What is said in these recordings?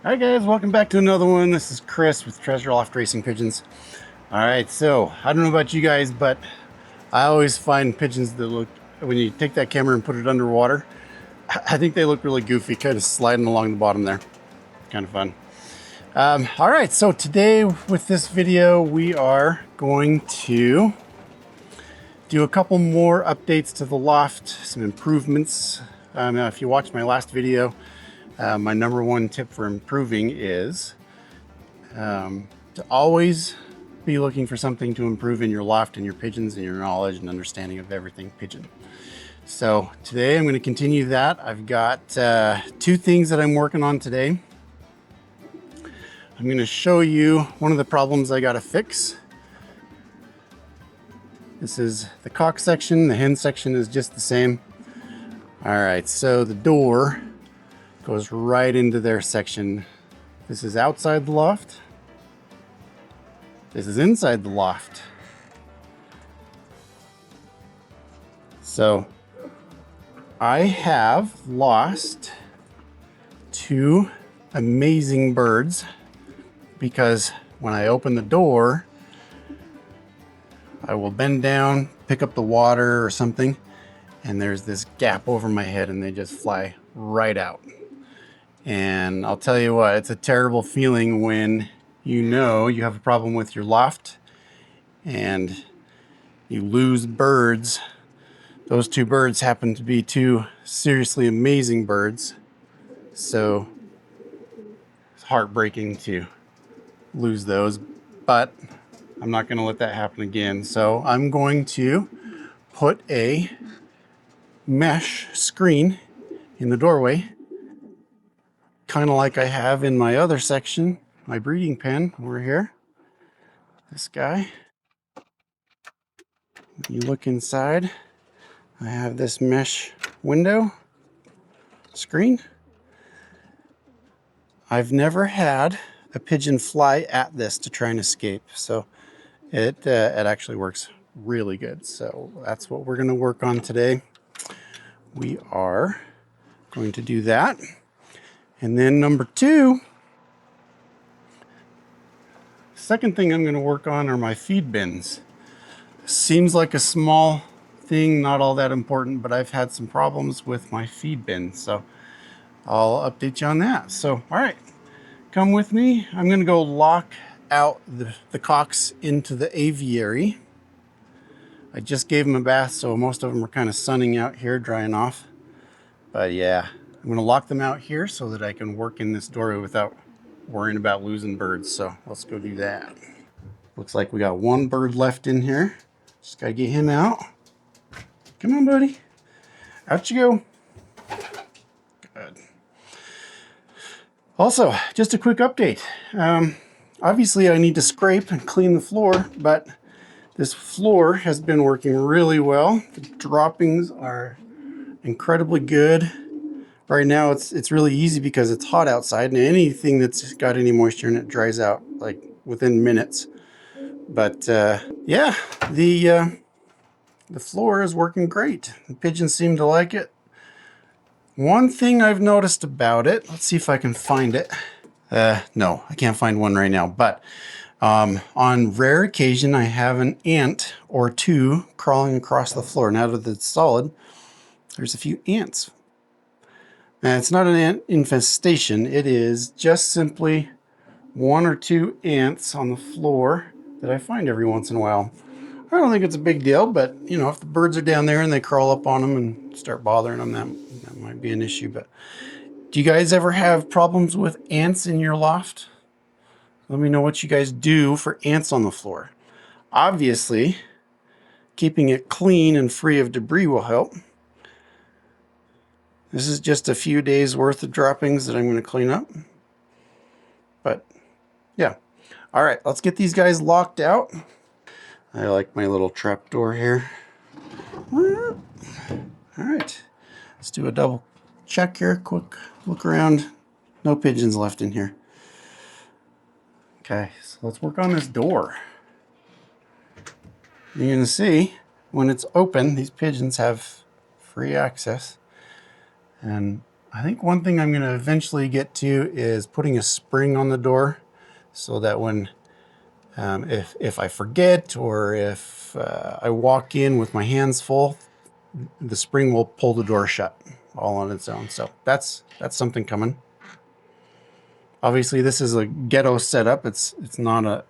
Hi guys, welcome back to another one. This is Chris with Treasure Loft Racing Pigeons. Alright, so I don't know about you guys, but I always find pigeons that look, when you take that camera and put it underwater, I think they look really goofy, kind of sliding along the bottom there. Kind of fun. Alright, so today with this video, we are going to do a couple more updates to the loft, some improvements. If you watched my last video, my number one tip for improving is to always be looking for something to improve in your loft and your pigeons and your knowledge and understanding of everything pigeon. So today I'm going to continue that. I've got two things that I'm working on today. I'm going to show you one of the problems I got to fix. This is the cock section. The hen section is just the same. All right, so the door goes right into their section. This is outside the loft. This is inside the loft. So I have lost two amazing birds because when I open the door, I will bend down, pick up the water or something, and there's this gap over my head and they just fly right out. And I'll tell you what, it's a terrible feeling when you know you have a problem with your loft and you lose birds. Those two birds happen to be two seriously amazing birds. So it's heartbreaking to lose those, but I'm not going to let that happen again. So I'm going to put a mesh screen in the doorway, kind of like I have in my other section, my breeding pen over here. This guy. You look inside, I have this mesh window screen. I've never had a pigeon fly at this to try and escape, so it actually works really good. So that's what we're going to work on today. We are going to do that. And then number two, second thing I'm going to work on are my feed bins. Seems like a small thing, not all that important, but I've had some problems with my feed bin, so I'll update you on that. So, all right, come with me. I'm going to go lock out the cocks into the aviary. I just gave them a bath, so most of them are kind of sunning out here, drying off. But yeah, I'm going to lock them out here so that I can work in this doorway without worrying about losing birds. So let's go do that. Looks like we got one bird left in here. Just got to get him out. Come on, buddy. Out you go. Good. Also, just a quick update. Obviously, I need to scrape and clean the floor, but this floor has been working really well. The droppings are incredibly good. Right now, it's really easy because it's hot outside, and anything that's got any moisture in it dries out like within minutes. But yeah, the floor is working great. The pigeons seem to like it. One thing I've noticed about it, let's see if I can find it. No, I can't find one right now, but on rare occasion, I have an ant or two crawling across the floor. Now that it's solid, there's a few ants. Now, it's not an ant infestation. It is just simply one or two ants on the floor that I find every once in a while. I don't think it's a big deal, but you know, if the birds are down there and they crawl up on them and start bothering them, that might be an issue. But do you guys ever have problems with ants in your loft? Let me know what you guys do for ants on the floor. Obviously, keeping it clean and free of debris will help. This is just a few days worth of droppings that I'm going to clean up. But yeah. All right, let's get these guys locked out. I like my little trap door here. All right, let's do a double check here. Quick look around. No pigeons left in here. Okay, so let's work on this door. You're gonna see when it's open, these pigeons have free access. And I think one thing I'm going to eventually get to is putting a spring on the door so that when if I forget or if I walk in with my hands full, the spring will pull the door shut all on its own. So that's something coming. Obviously, this is a ghetto setup. It's not a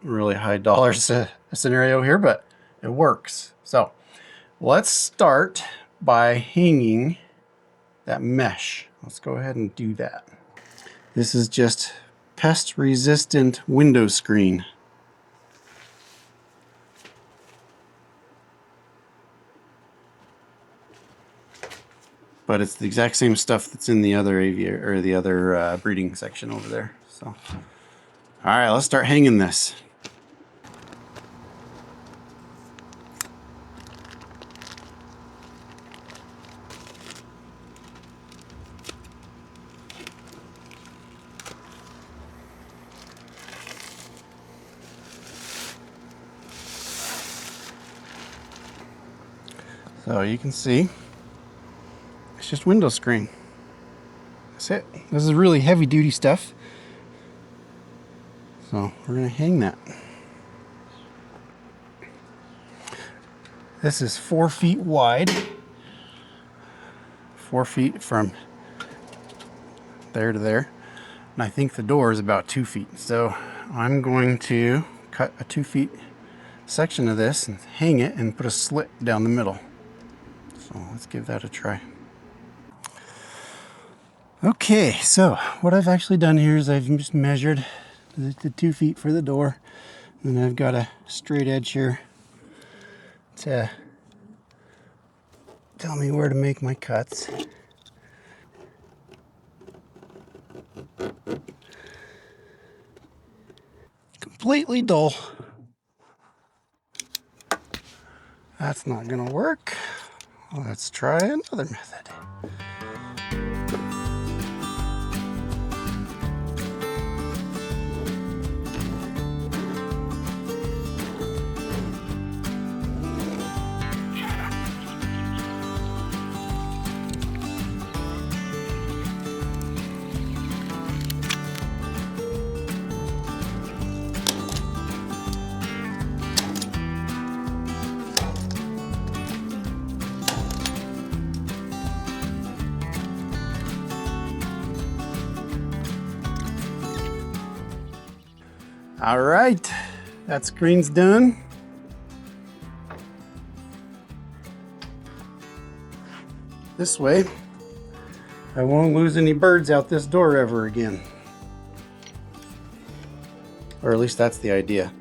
really high dollar scenario here, but it works. So let's start by hanging that mesh. Let's go ahead and do that. This is just pest resistant window screen. But it's the exact same stuff that's in the other aviary or the other breeding section over there. So, all right, let's start hanging this. So you can see, it's just window screen. That's it. This is really heavy duty stuff. So we're gonna hang that. This is 4 feet wide. 4 feet from there to there. And I think the door is about 2 feet. So I'm going to cut a 2 feet section of this and hang it and put a slit down the middle. So let's give that a try. Okay, so what I've actually done here is I've just measured the 2 feet for the door, and I've got a straight edge here to tell me where to make my cuts. Completely dull. That's not gonna work. Let's try another method. All right, that screen's done. This way, I won't lose any birds out this door ever again. Or at least that's the idea.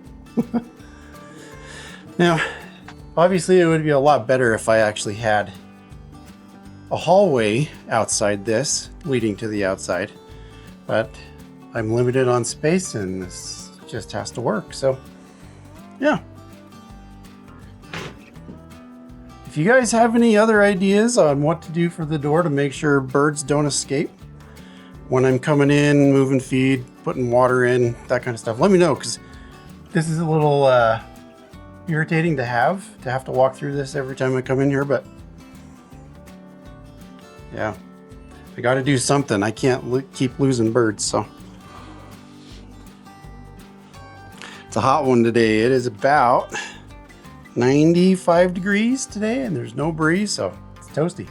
Now, obviously it would be a lot better if I actually had a hallway outside this leading to the outside, but I'm limited on space and this just has to work. So yeah, if you guys have any other ideas on what to do for the door to make sure birds don't escape when I'm coming in, moving feed, putting water in, that kind of stuff, let me know, because this is a little irritating to have to walk through this every time I come in here. But yeah, I got to do something. I can't keep losing birds. So it's a hot one today. It is about 95 degrees today and there's no breeze, so it's toasty.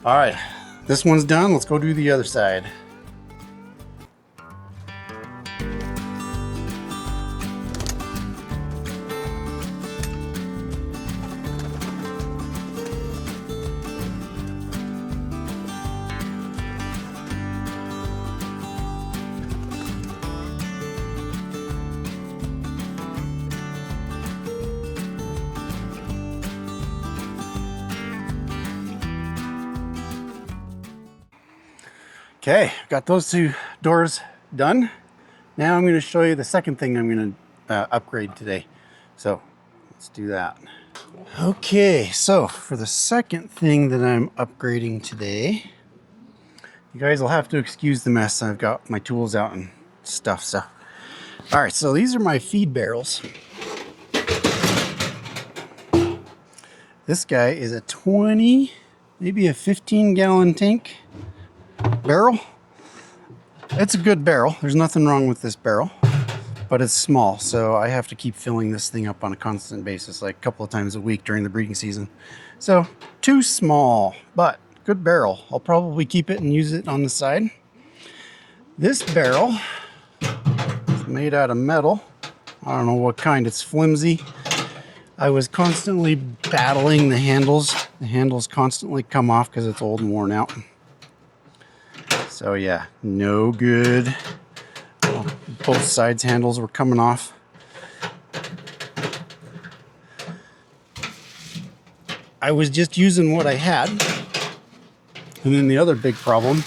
All right, this one's done. Let's go do the other side. Okay, got those two doors done. Now I'm going to show you the second thing I'm going to upgrade today. So let's do that. Okay, so for the second thing that I'm upgrading today, you guys will have to excuse the mess. I've got my tools out and stuff. So, all right, so these are my feed barrels. This guy is a 20 maybe a 15-gallon tank barrel. It's a good barrel. There's nothing wrong with this barrel, but it's small, so I have to keep filling this thing up on a constant basis, like a couple of times a week during the breeding season. So too small, but good barrel. I'll probably keep it and use it on the side. This barrel is made out of metal. I don't know what kind. It's flimsy. I was constantly battling the handles. The handles constantly come off because it's old and worn out. So yeah, no good. Well, both sides handles were coming off. I was just using what I had. And then the other big problem,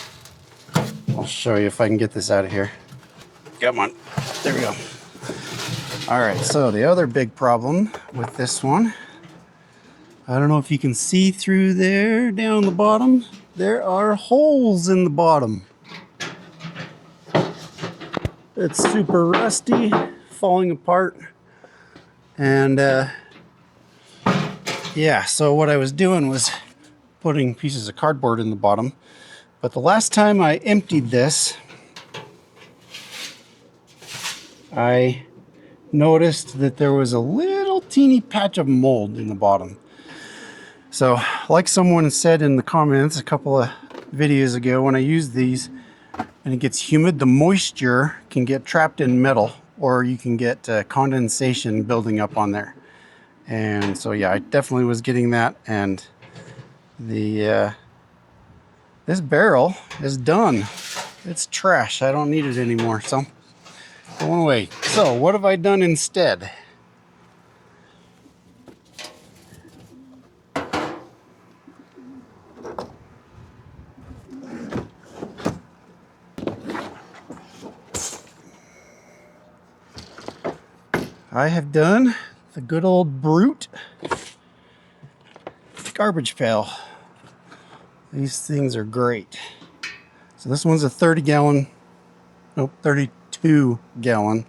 I'll show you if I can get this out of here. Come on, there we go. All right, so the other big problem with this one, I don't know if you can see through there down the bottom. There are holes in the bottom. It's super rusty, falling apart. And yeah, so what I was doing was putting pieces of cardboard in the bottom. But the last time I emptied this, I noticed that there was a little teeny patch of mold in the bottom. So like someone said in the comments a couple of videos ago, when I use these and it gets humid, the moisture can get trapped in metal, or you can get condensation building up on there. And so yeah, I definitely was getting that, and the this barrel is done. It's trash. I don't need it anymore, so going away. So what have I done instead? I have done the good old brute garbage pail. These things are great. So this one's a 32 gallon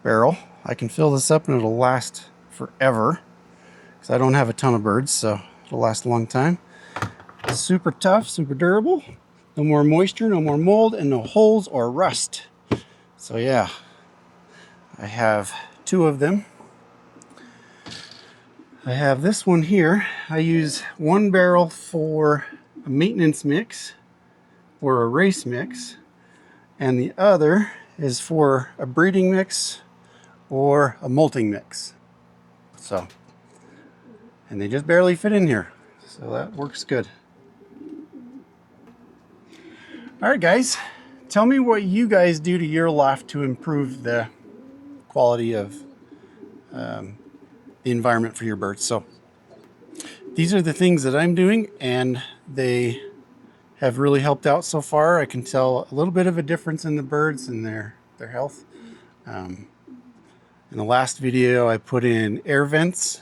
barrel. I can fill this up and it'll last forever because I don't have a ton of birds, so it'll last a long time. It's super tough, super durable. No more moisture, no more mold, and no holes or rust. So yeah, I have 2 of them. I have this one here. I use one barrel for a maintenance mix or a race mix, and the other is for a breeding mix or a molting mix. So, and they just barely fit in here, so that works good. All right, guys, tell me what you guys do to your loft to improve the quality of the environment for your birds. So these are the things that I'm doing, and they have really helped out so far. I can tell a little bit of a difference in the birds and their health. In the last video, I put in air vents,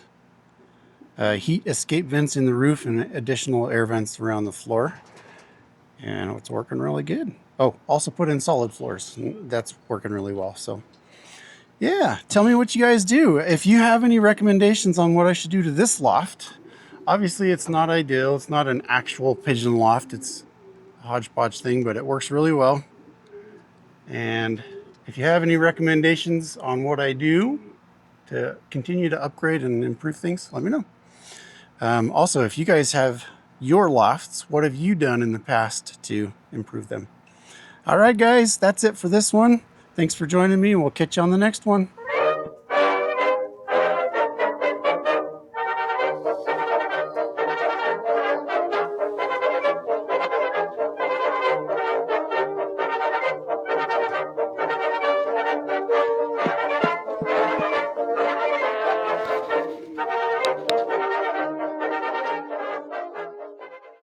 heat escape vents in the roof, and additional air vents around the floor. And it's working really good. Oh, also put in solid floors. That's working really well. So yeah, tell me what you guys do. If you have any recommendations on what I should do to this loft. Obviously it's not ideal. It's not an actual pigeon loft. It's a hodgepodge thing, but it works really well. And if you have any recommendations on what I do to continue to upgrade and improve things, let me know. Also, if you guys have your lofts, what have you done in the past to improve them? All right, guys, that's it for this one. Thanks for joining me, and we'll catch you on the next one.